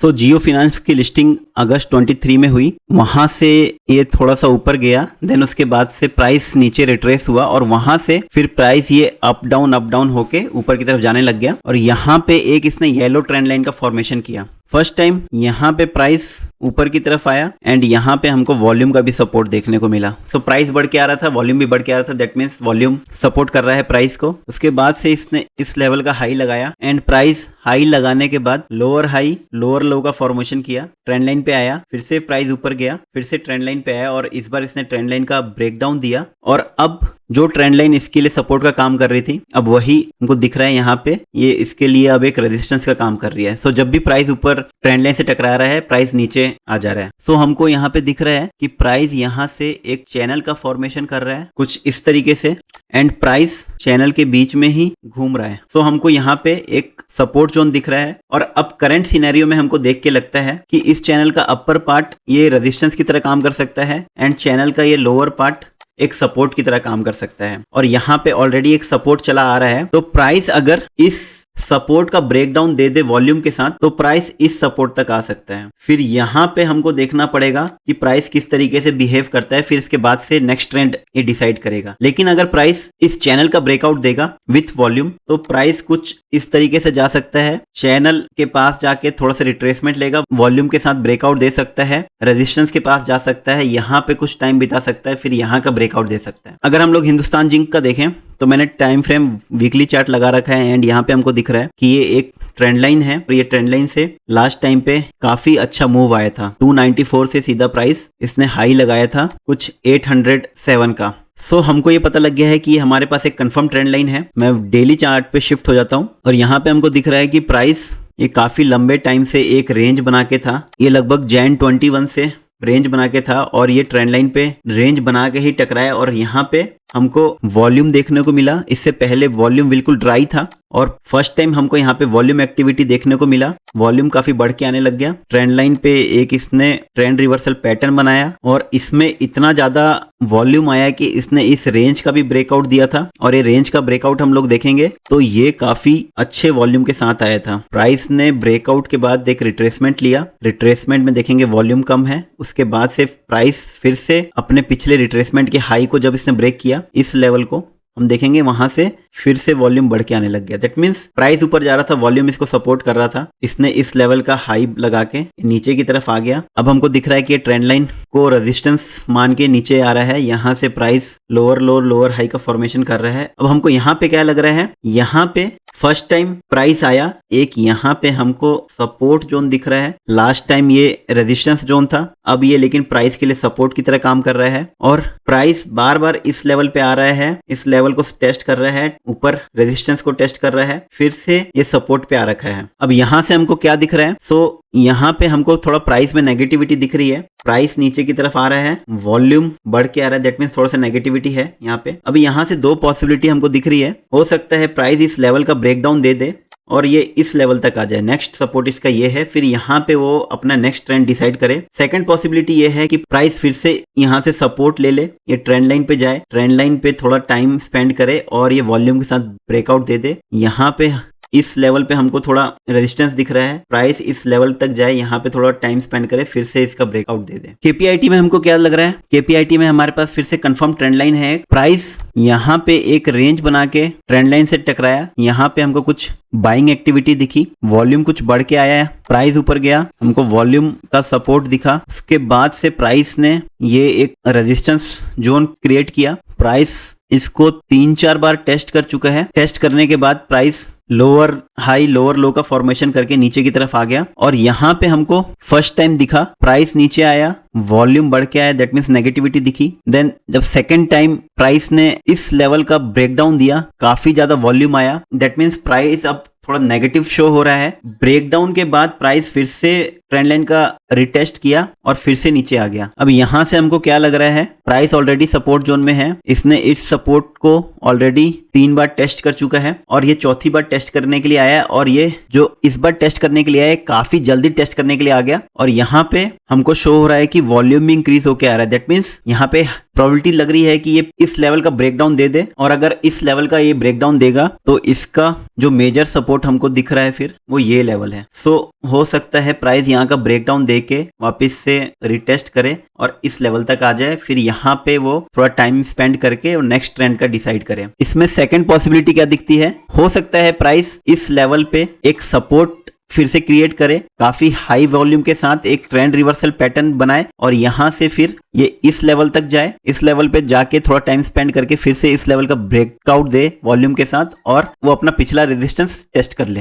तो जियो फिनांस की लिस्टिंग अगस्त 23 में हुई, वहां से ये थोड़ा सा ऊपर गया, देन उसके बाद से प्राइस नीचे रिट्रेस हुआ और वहां से फिर प्राइस ये अप डाउन होके ऊपर की तरफ जाने लग गया और यहाँ पे एक इसने येलो ट्रेंड लाइन का फॉर्मेशन किया। फर्स्ट टाइम यहाँ पे प्राइस ऊपर की तरफ आया एंड यहाँ पे हमको वॉल्यूम का भी सपोर्ट देखने को मिला। सो प्राइस बढ़ के आ रहा था, वॉल्यूम भी बढ़ के आ रहा था, दैट मीन्स वॉल्यूम सपोर्ट कर रहा है प्राइस को। उसके बाद से इसने इस लेवल का हाई लगाया एंड प्राइस हाई लगाने के बाद लोअर हाई लोअर लो का फॉर्मेशन किया, ट्रेंड लाइन पे आया, फिर से प्राइस ऊपर गया, फिर से ट्रेंड लाइन पे आया और इस बार इसने ट्रेंड लाइन का ब्रेकडाउन दिया और अब जो ट्रेंड लाइन इसके लिए सपोर्ट का काम कर रही थी अब वही हमको दिख रहा है यहाँ पे, ये इसके लिए अब एक रेजिस्टेंस का काम कर रही है। सो जब भी प्राइस ऊपर ट्रेंड लाइन से टकरा रहा है प्राइस नीचे आ जा रहा है। सो हमको यहाँ पे दिख रहा है कि प्राइस यहाँ से एक चैनल का फॉर्मेशन कर रहा है कुछ इस तरीके से एंड प्राइस चैनल के बीच में ही घूम रहा है। सो हमको यहाँ पे एक सपोर्ट जोन दिख रहा है और अब करंट सिनेरियो में हमको देख के लगता है कि इस चैनल का अपर पार्ट ये रेजिस्टेंस की तरह काम कर सकता है एंड चैनल का ये लोअर पार्ट एक सपोर्ट की तरह काम कर सकता है और यहाँ पे ऑलरेडी एक सपोर्ट चला आ रहा है। तो प्राइस अगर इस सपोर्ट का ब्रेकडाउन दे दे वॉल्यूम के साथ तो प्राइस इस सपोर्ट तक आ सकता है। फिर यहाँ पे हमको देखना पड़ेगा कि प्राइस किस तरीके से बिहेव करता है, फिर इसके बाद से नेक्स्ट ट्रेंड ये डिसाइड करेगा। लेकिन अगर प्राइस इस चैनल का ब्रेकआउट देगा विथ वॉल्यूम तो प्राइस कुछ इस तरीके से जा सकता है, चैनल के पास जाके थोड़ा सा रिट्रेसमेंट लेगा, वॉल्यूम के साथ ब्रेकआउट दे सकता है, रेजिस्टेंस के पास जा सकता है, यहाँ पे कुछ टाइम बिता सकता है, फिर यहाँ का ब्रेकआउट दे सकता है। अगर हम लोग हिंदुस्तान जिंक का देखें तो मैंने टाइम फ्रेम वीकली चार्ट लगा रखा है एंड यहाँ पे हमको दिख रहा है कि ये एक ट्रेंड लाइन है और ये ट्रेंड लाइन से लास्ट टाइम पे काफी अच्छा मूव आया था। 294 से सीधा प्राइस इसने हाई लगाया था कुछ 807 का। सो हमको ये पता लग गया है कि हमारे पास एक कंफर्म ट्रेंड लाइन है। मैं डेली चार्ट पे शिफ्ट हो जाता हूँ और यहाँ पे हमको दिख रहा है कि प्राइस ये काफी लंबे टाइम से एक रेंज बना के था, ये लगभग जैन 21 से रेंज बना के था और ये ट्रेंड लाइन पे रेंज बना के ही टकराया और यहाँ पे हमको वॉल्यूम देखने को मिला। इससे पहले वॉल्यूम बिल्कुल ड्राई था और फर्स्ट टाइम हमको यहाँ पे वॉल्यूम एक्टिविटी देखने को मिला, वॉल्यूम काफी बढ़ के आने लग गया। ट्रेंड लाइन पे एक इसने ट्रेंड रिवर्सल पैटर्न बनाया और इसमें इतना ज्यादा वॉल्यूम आया कि इसने इस रेंज का भी ब्रेकआउट दिया था और ये रेंज का ब्रेकआउट हम लोग देखेंगे तो ये काफी अच्छे वॉल्यूम के साथ आया था। प्राइस ने ब्रेकआउट के बाद एक रिट्रेसमेंट लिया, रिट्रेसमेंट में देखेंगे वॉल्यूम कम है, उसके बाद से प्राइस फिर से अपने पिछले रिट्रेसमेंट के हाई को जब इसने ब्रेक किया इस लेवल को हम देखेंगे वहां से फिर से वॉल्यूम बढ़ के आने लग गया। दैट मीन्स प्राइस ऊपर जा रहा था, वॉल्यूम इसको सपोर्ट कर रहा था, इसने इस लेवल का हाई लगा के नीचे की तरफ आ गया। अब हमको दिख रहा है कि ये ट्रेंड लाइन को रेजिस्टेंस मान के नीचे आ रहा है, यहाँ से प्राइस लोअर लो लोअर हाई का फॉर्मेशन कर रहा है। अब हमको यहाँ पे क्या लग रहा है, यहाँ पे फर्स्ट टाइम प्राइस आया, एक यहाँ पे हमको सपोर्ट जोन दिख रहा है, लास्ट टाइम ये रेजिस्टेंस जोन था, अब ये लेकिन प्राइस के लिए सपोर्ट की तरह काम कर रहा है और प्राइस बार बार इस लेवल पे आ रहा है, इस लेवल को टेस्ट कर रहा है, ऊपर रेजिस्टेंस को टेस्ट कर रहा है, फिर से ये सपोर्ट पे आ रखा है। अब यहाँ से हमको क्या दिख रहा है, सो यहाँ पे हमको थोड़ा प्राइस में नेगेटिविटी दिख रही है, प्राइस नीचे की तरफ आ रहा है, वॉल्यूम बढ़ के आ रहा है, दैट मीन्स थोड़ा सा नेगेटिविटी है यहाँ पे। अभी यहाँ से दो पॉसिबिलिटी हमको दिख रही है, हो सकता है प्राइस इस लेवल का ब्रेकडाउन दे दे और ये इस लेवल तक आ जाए, नेक्स्ट सपोर्ट इसका ये है, फिर यहाँ पे वो अपना नेक्स्ट ट्रेंड डिसाइड करे। सेकंड पॉसिबिलिटी ये है कि प्राइस फिर से यहाँ से सपोर्ट ले ले, ये ट्रेंड लाइन पे जाए, ट्रेंड लाइन पे थोड़ा टाइम स्पेंड करे और ये वॉल्यूम के साथ ब्रेकआउट दे दे। यहाँ पे इस लेवल पे हमको थोड़ा रेजिस्टेंस दिख रहा है, प्राइस इस लेवल तक जाए, यहाँ पे थोड़ा टाइम स्पेंड करे, फिर से इसका ब्रेकआउट दे दे। केपीआईटी में हमको क्या लग रहा है, केपीआईटी में हमारे पास फिर से कंफर्म ट्रेंड लाइन है, प्राइस यहाँ पे एक रेंज बना के ट्रेंड लाइन से टकराया, यहाँ पे हमको कुछ बाइंग एक्टिविटी दिखी, वॉल्यूम कुछ बढ़ के आया, प्राइस ऊपर गया, हमको वॉल्यूम का सपोर्ट दिखा, उसके बाद से प्राइस ने ये एक रेजिस्टेंस जोन क्रिएट किया, प्राइस इसको 3-4 बार टेस्ट कर चुका है, टेस्ट करने के बाद प्राइस लोअर हाई लोअर लो का फॉर्मेशन करके नीचे की तरफ आ गया और यहाँ पे हमको फर्स्ट टाइम दिखा प्राइस नीचे आया, वॉल्यूम बढ़ के आया, दैट मीन्स नेगेटिविटी दिखी। देन जब सेकंड टाइम प्राइस ने इस लेवल का ब्रेकडाउन दिया, काफी ज्यादा वॉल्यूम आया, दैट मीन्स प्राइस अब थोड़ा नेगेटिव शो हो रहा है। ब्रेकडाउन के बाद प्राइस फिर से ट्रेंड लाइन का रिटेस्ट किया और फिर से नीचे आ गया। अब यहाँ से हमको क्या लग रहा है, प्राइस ऑलरेडी सपोर्ट जोन में है, इसने इस सपोर्ट को ऑलरेडी 3 बार टेस्ट कर चुका है और ये चौथी बार टेस्ट करने के लिए आया है, और ये जो इस बार टेस्ट करने के लिए आया है काफी जल्दी टेस्ट करने के लिए आ गया। और यहाँ पे हमको शो हो रहा है कि वॉल्यूम भी इंक्रीज होके आ रहा है। दैट मीन्स यहाँ पे प्रोबेबिलिटी लग रही है कि ये इस लेवल का ब्रेकडाउन दे दे, और अगर इस लेवल का ये ब्रेकडाउन देगा तो इसका जो मेजर सपोर्ट हमको दिख रहा है फिर वो ये लेवल है। सो हो सकता है प्राइस यहाँ का ब्रेकडाउन दे के वापिस से रिटेस्ट करे और इस लेवल तक आ जाए, फिर यहाँ पे वो थोड़ा टाइम स्पेंड करके और नेक्स्ट ट्रेंड का डिसाइड करे। इसमें सेकंड पॉसिबिलिटी क्या दिखती है, हो सकता है प्राइस इस लेवल पे एक सपोर्ट फिर से क्रिएट करे, काफी हाई वॉल्यूम के साथ एक ट्रेंड रिवर्सल पैटर्न बनाए और यहाँ से फिर ये इस लेवल तक जाए, इस लेवल पे जाके थोड़ा टाइम स्पेंड करके फिर से इस लेवल का ब्रेकआउट दे वॉल्यूम के साथ और वो अपना पिछला रेजिस्टेंस टेस्ट कर ले।